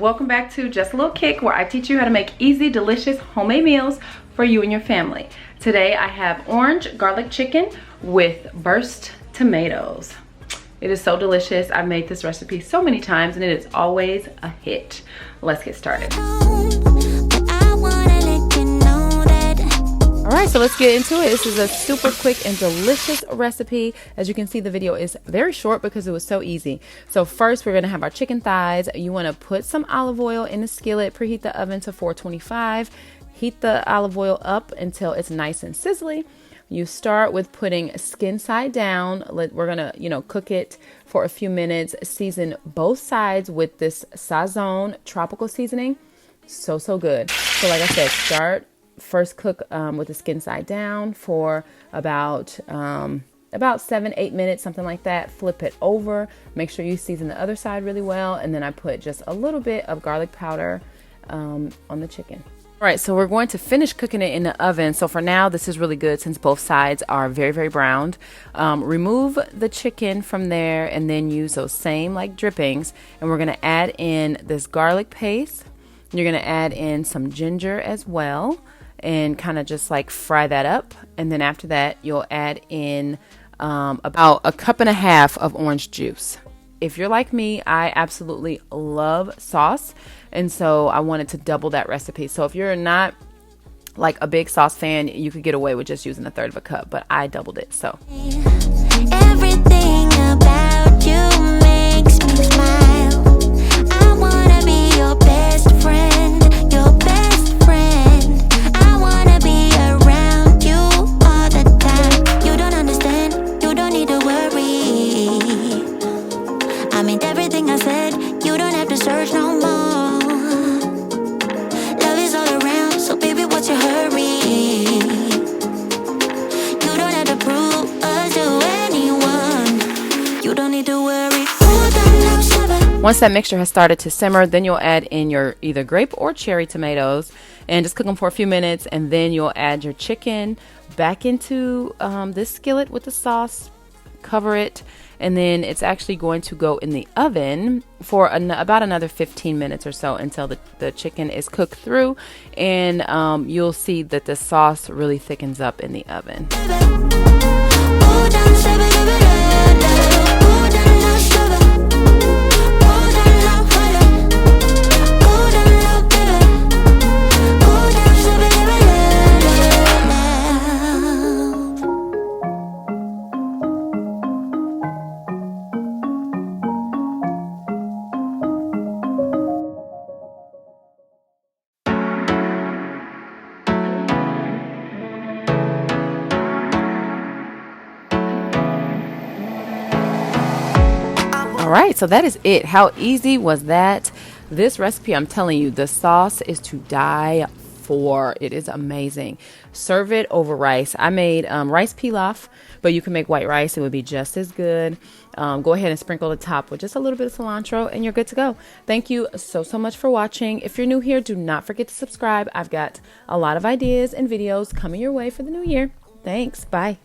welcome back to Just a Little Kick, where I teach you how to make easy, delicious homemade meals for you and your family. Today I have orange garlic chicken with burst tomatoes. It is so delicious. I've made this recipe so many times and it is always a hit. Let's get started. Alright, so let's get into it. This is a super quick and delicious recipe. As you can see, the video is very short because it was so easy. So first, we're going to have our chicken thighs. You want to put some olive oil in the skillet, preheat the oven to 425. Heat the olive oil up until it's nice and sizzly. You start with putting skin side down. We're going to, cook it for a few minutes. Season both sides with this Sazon tropical seasoning. So good. So like I said, first cook with the skin side down for about 7-8 minutes, something like that. Flip it over. Make sure you season the other side really well. And then I put just a little bit of garlic powder on the chicken. All right, so we're going to finish cooking it in the oven. So for now, this is really good since both sides are very browned. Remove the chicken from there and then use those same drippings. And we're going to add in this garlic paste. You're going to add in some ginger as well and kind of just fry that up. And then after that, you'll add in about 1.5 cups of orange juice. If you're like me, I absolutely love sauce. And so I wanted to double that recipe. So if you're not a big sauce fan, you could get away with just using 1/3 cup, but I doubled it. So everything about you makes me smile. I want to be your best friend, your best friend. I want to be around you all the time. You don't understand, you don't need to worry. I mean everything I said, you don't have to search no more. Love is all around, so baby, what's your hurry? You don't have to prove us to anyone. You don't need to worry. Once that mixture has started to simmer, then you'll add in your either grape or cherry tomatoes and just cook them for a few minutes. And then you'll add your chicken back into this skillet with the sauce, cover it, and then it's actually going to go in the oven for about another 15 minutes or so until the chicken is cooked through, and you'll see that the sauce really thickens up in the oven. All right, so that is it. How easy was that? This recipe, I'm telling you, the sauce is to die for. It is amazing. Serve it over rice. I made rice pilaf, but you can make white rice. It would be just as good. Go ahead and sprinkle the top with just a little bit of cilantro and you're good to go. Thank you so much for watching. If you're new here, do not forget to subscribe. I've got a lot of ideas and videos coming your way for the new year. Thanks. Bye.